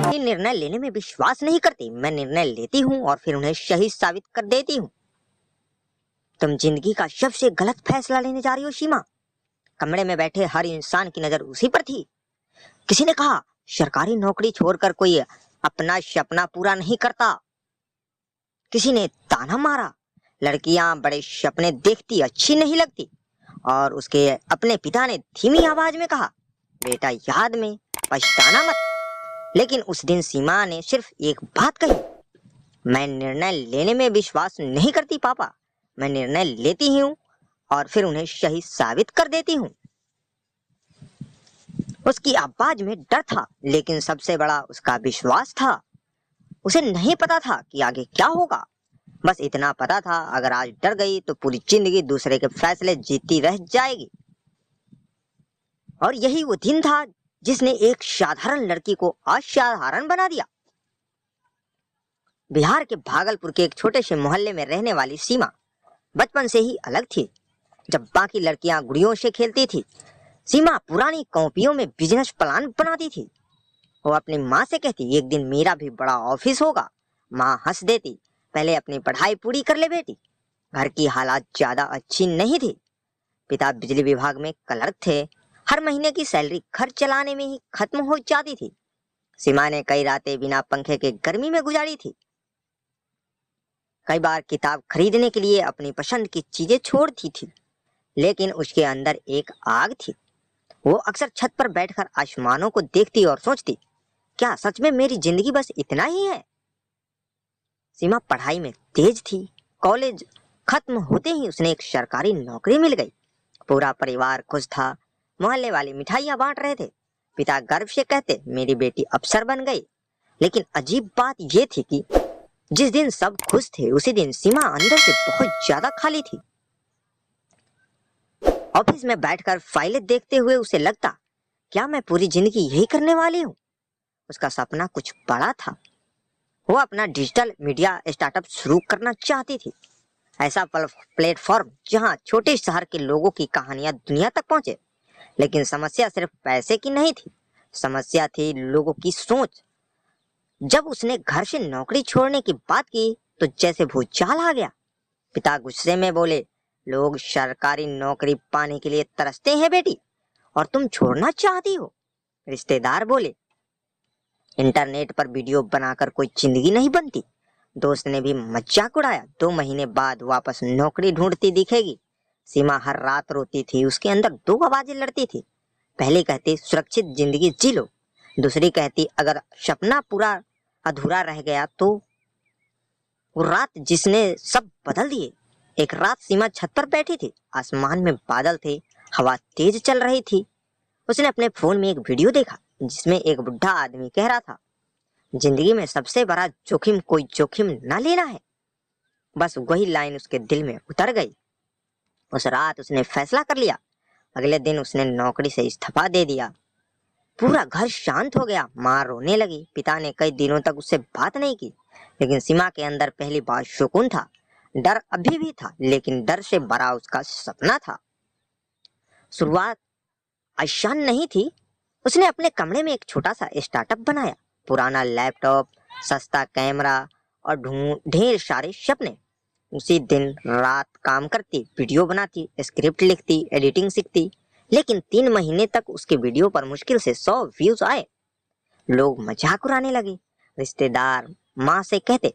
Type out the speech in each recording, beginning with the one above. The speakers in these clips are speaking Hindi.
ये निर्णय लेने में विश्वास नहीं करती, मैं निर्णय लेती हूँ और फिर उन्हें सही साबित कर देती हूँ। तुम जिंदगी का सबसे गलत फैसला लेने जा रही हो सीमा। कमरे में बैठे हर इंसान की नजर उसी पर थी। किसी ने कहा सरकारी नौकरी छोड़कर कोई अपना सपना पूरा नहीं करता। किसी ने ताना मारा लड़कियां बड़े सपने देखती अच्छी नहीं लगती। और उसके अपने पिता ने धीमी आवाज में कहा बेटा याद में पछताना मत। लेकिन उस दिन सीमा ने सिर्फ एक बात कही, मैं निर्णय लेने में विश्वास नहीं करती पापा, मैं निर्णय लेती हूँ और फिर उन्हें सही साबित कर देती हूँ। उसकी आवाज में डर था, लेकिन सबसे बड़ा उसका विश्वास था। उसे नहीं पता था कि आगे क्या होगा, बस इतना पता था अगर आज डर गई तो पूरी जिंदगी दूसरे के फैसले जीती रह जाएगी। और यही वो दिन था जिसने एक साधारण लड़की को असाधारण बना दिया। बिहार के भागलपुर के एक छोटे से मोहल्ले में रहने वाली सीमा बचपन से ही अलग थी। जब बाकी लड़कियां गुड़ियों से खेलती थी, सीमा पुरानी कॉपियों में बिजनेस प्लान बनाती थी। वो अपनी माँ से कहती एक दिन मेरा भी बड़ा ऑफिस होगा। माँ हंस देती पहले अपनी पढ़ाई पूरी कर ले बेटी। घर की हालात ज्यादा अच्छी नहीं थी। पिता बिजली विभाग में क्लर्क थे। हर महीने की सैलरी घर चलाने में ही खत्म हो जाती थी। सीमा ने कई रातें बिना पंखे के गर्मी में गुजारी थी। कई बार किताब खरीदने के लिए अपनी पसंद की चीजें छोड़ती थी, लेकिन उसके अंदर एक आग थी। वो अक्सर छत पर बैठकर आसमानों को देखती और सोचती क्या सच में मेरी जिंदगी बस इतना ही है। सीमा पढ़ाई में तेज थी। कॉलेज खत्म होते ही उसने एक सरकारी नौकरी मिल गई। पूरा परिवार खुश था। मोहल्ले वाले मिठाइयां बांट रहे थे। पिता गर्व से कहते मेरी बेटी अफसर बन गई। लेकिन अजीब बात यह थी कि जिस दिन सब खुश थे उसी दिन सीमा अंदर से बहुत ज्यादा खाली थी। ऑफिस में बैठकर फाइलें देखते हुए उसे लगता क्या मैं पूरी जिंदगी यही करने वाली हूँ। उसका सपना कुछ बड़ा था। वो अपना डिजिटल मीडिया स्टार्टअप शुरू करना चाहती थी। ऐसा प्लेटफॉर्म जहां छोटे शहर के लोगों की कहानियां दुनिया तक पहुंचे। लेकिन समस्या सिर्फ पैसे की नहीं थी, समस्या थी लोगों की सोच। जब उसने घर से नौकरी छोड़ने की बात की तो जैसे भूचाल आ गया। पिता गुस्से में बोले लोग सरकारी नौकरी पाने के लिए तरसते हैं बेटी, और तुम छोड़ना चाहती हो। रिश्तेदार बोले इंटरनेट पर वीडियो बनाकर कोई जिंदगी नहीं बनती। दोस्त ने भी मजाक उड़ाया 2 महीने बाद वापस नौकरी ढूंढती दिखेगी। सीमा हर रात रोती थी। उसके अंदर 2 आवाजें लड़ती थी। पहली कहती सुरक्षित जिंदगी जी लो, दूसरी कहती अगर सपना पूरा अधूरा रह गया तो। वो रात जिसने सब बदल दिए। एक रात सीमा छत पर बैठी थी। आसमान में बादल थे, हवा तेज चल रही थी। उसने अपने फोन में एक वीडियो देखा जिसमें एक बुढ़ा आदमी कह रहा था जिंदगी में सबसे बड़ा जोखिम कोई जोखिम न लेना है। बस वही लाइन उसके दिल में उतर गई। उस रात उसने फैसला कर लिया। अगले दिन उसने नौकरी से इस्तीफा दे दिया। पूरा घर शांत हो गया। माँ रोने लगी। पिता ने कई दिनों तक उससे बात नहीं की। लेकिन सीमा के अंदर पहली बार सुकून था। डर अभी भी था, लेकिन डर से बड़ा उसका सपना था। शुरुआत आसान नहीं थी। उसने अपने कमरे में एक छोटा सा स्टार्टअप बनाया। पुराना लैपटॉप, सस्ता कैमरा और ढेर सारे सपने। उसी दिन रात काम करती, वीडियो बनाती, स्क्रिप्ट लिखती, एडिटिंग सीखती। लेकिन 3 महीने तक उसके वीडियो पर मुश्किल से 100 व्यूज आए। लोग मजाक उड़ाने लगे। रिश्तेदार माँ से कहते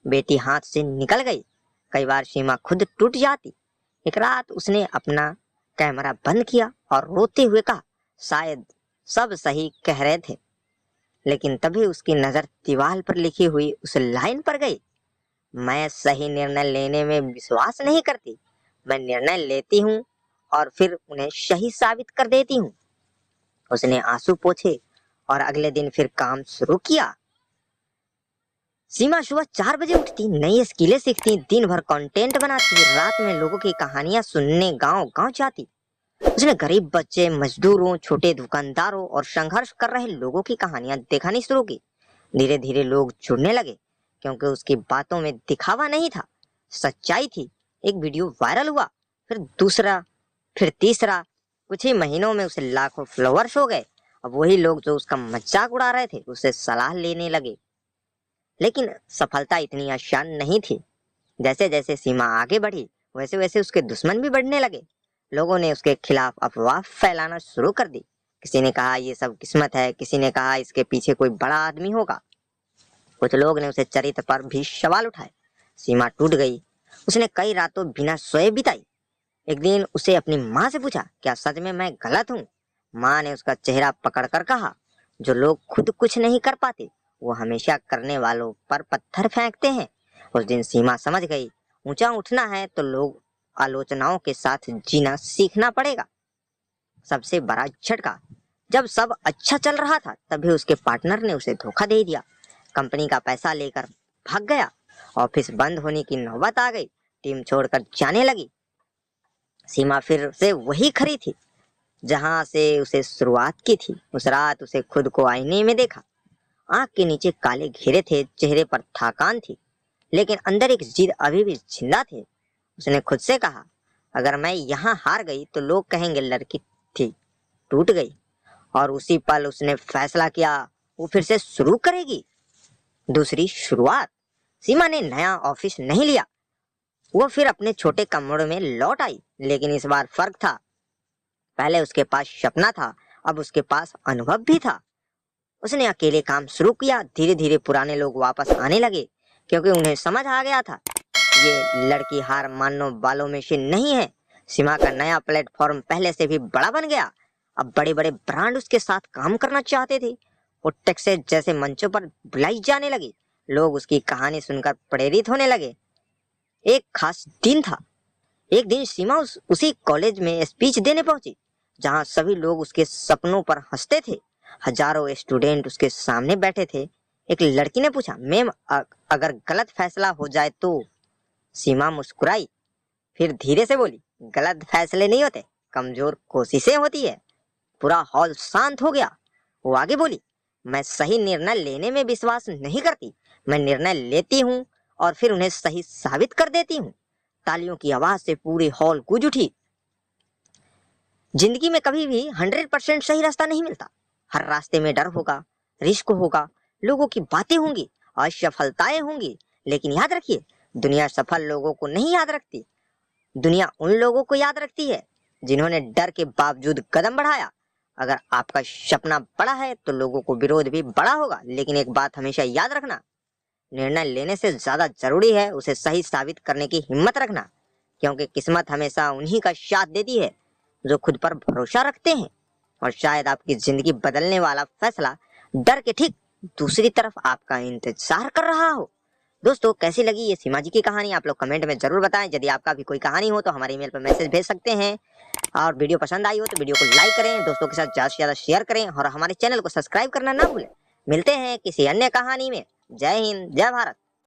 बेटी हाथ से निकल गई। कई बार सीमा खुद टूट जाती। एक रात उसने अपना कैमरा बंद किया और रोते हुए कहा शायद सब सही कह रहे थे। लेकिन तभी उसकी नजर दीवार पर लिखी हुई उस लाइन पर गई, मैं सही निर्णय लेने में विश्वास नहीं करती, मैं निर्णय लेती हूँ और फिर उन्हें सही साबित कर देती हूँ। उसने आंसू पोंछे और अगले दिन फिर काम शुरू किया। सीमा सुबह 4 बजे उठती, नई स्किलें सीखती, दिन भर कंटेंट बनाती, रात में लोगों की कहानियां सुनने गांव गांव जाती। उसने गरीब बच्चे, मजदूरों, छोटे दुकानदारों और संघर्ष कर रहे लोगों की कहानियां दिखानी शुरू की। धीरे धीरे लोग जुड़ने लगे, क्योंकि उसकी बातों में दिखावा नहीं था, सच्चाई थी। एक वीडियो वायरल हुआ, फिर दूसरा, फिर तीसरा। कुछ ही महीनों में उसे लाखों फॉलोअर्स हो गए अब वही लोग जो उसका मजाक उड़ा रहे थे उससे सलाह लेने लगे। लेकिन सफलता इतनी आसान नहीं थी। जैसे जैसे सीमा आगे बढ़ी वैसे वैसे उसके दुश्मन भी बढ़ने लगे। लोगों ने उसके खिलाफ अफवाह फैलाना शुरू कर दी। किसी ने कहा ये सब किस्मत है, किसी ने कहा इसके पीछे कोई बड़ा आदमी होगा। कुछ लोग ने उसे चरित्र पर भी सवाल उठाए। सीमा टूट गई। उसने कई रातों बिना सोए बिताई। एक दिन उसे अपनी माँ से पूछा, क्या सच में मैं गलत हूँ? माँ ने उसका चेहरा पकड़कर कहा, जो लोग खुद कुछ नहीं कर पाते वो हमेशा करने वालों पर पत्थर फेंकते हैं। उस दिन सीमा समझ गई, ऊंचा उठना है तो लोग आलोचनाओं के साथ जीना सीखना पड़ेगा। सबसे बड़ा झटका, जब सब अच्छा चल रहा था तभी उसके पार्टनर ने उसे धोखा दे दिया। कंपनी का पैसा लेकर भाग गया। ऑफिस बंद होने की नौबत आ गई। टीम छोड़कर जाने लगी। सीमा फिर से वही खड़ी थी जहां से उसे शुरुआत की थी। उस रात उसे खुद को आईने में देखा। आंख के नीचे काले घेरे थे, चेहरे पर थकान थी, लेकिन अंदर एक जिद अभी भी जिंदा थे। उसने खुद से कहा, अगर मैं यहाँ हार गई तो लोग कहेंगे लड़की थी, टूट गई। और उसी पल उसने फैसला किया, वो फिर से शुरू करेगी। दूसरी शुरुआत। सीमा ने नया ऑफिस नहीं लिया। वो फिर अपने छोटे कमरे में लौट आई, लेकिन इस बार फर्क था। पहले उसके पास सपना था, अब उसके पास अनुभव भी था। उसने अकेले काम शुरू किया। धीरे धीरे पुराने लोग वापस आने लगे, क्योंकि उन्हें समझ आ गया था ये लड़की हार मानने वालों में से नहीं है। सीमा का नया प्लेटफॉर्म पहले से भी बड़ा बन गया। अब बड़े बड़े ब्रांड उसके साथ काम करना चाहते थे। वो टेक्सास जैसे मंचों पर बुलाई जाने लगी। लोग उसकी कहानी सुनकर प्रेरित होने लगे। एक खास दिन था। एक दिन सीमा उसी कॉलेज में स्पीच देने पहुंची, जहां सभी लोग उसके सपनों पर हंसते थे। हजारों स्टूडेंट उसके सामने बैठे थे। एक लड़की ने पूछा, मैम अगर गलत फैसला हो जाए तो? सीमा मुस्कुराई, फिर धीरे से बोली, गलत फैसले नहीं होते, कमजोर कोशिशें होती है। पूरा हॉल शांत हो गया। वो आगे बोली, मैं सही निर्णय लेने में विश्वास नहीं करती। मैं निर्णय लेती हूँ और फिर उन्हें सही साबित कर देती हूँ। तालियों की आवाज से पूरी हॉल गूंज उठी। जिंदगी में कभी भी 100% सही रास्ता नहीं मिलता। हर रास्ते में डर होगा, रिस्क होगा, लोगों की बातें होंगी, असफलताएं होंगी। लेकिन याद रखिए, दुनिया सफल लोगों को नहीं याद रखती। दुनिया उन लोगों को याद रखती है जिन्होंने डर के बावजूद कदम बढ़ाया। अगर आपका सपना बड़ा है तो लोगों को विरोध भी बड़ा होगा, लेकिन एक बात हमेशा याद रखना, निर्णय लेने से ज्यादा जरूरी है उसे सही साबित करने की हिम्मत रखना। क्योंकि किस्मत हमेशा उन्हीं का साथ देती है जो खुद पर भरोसा रखते हैं। और शायद आपकी जिंदगी बदलने वाला फैसला डर के ठीक दूसरी तरफ आपका इंतजार कर रहा हो। दोस्तों, कैसी लगी ये सीमा जी की कहानी? आप लोग कमेंट में जरूर बताएं। यदि आपका भी कोई कहानी हो तो हमारे ईमेल पर मैसेज भेज सकते हैं। और वीडियो पसंद आई हो तो वीडियो को लाइक करें, दोस्तों के साथ ज्यादा से ज्यादा शेयर करें और हमारे चैनल को सब्सक्राइब करना ना भूलें। मिलते हैं किसी अन्य कहानी में। जय हिंद, जय भारत।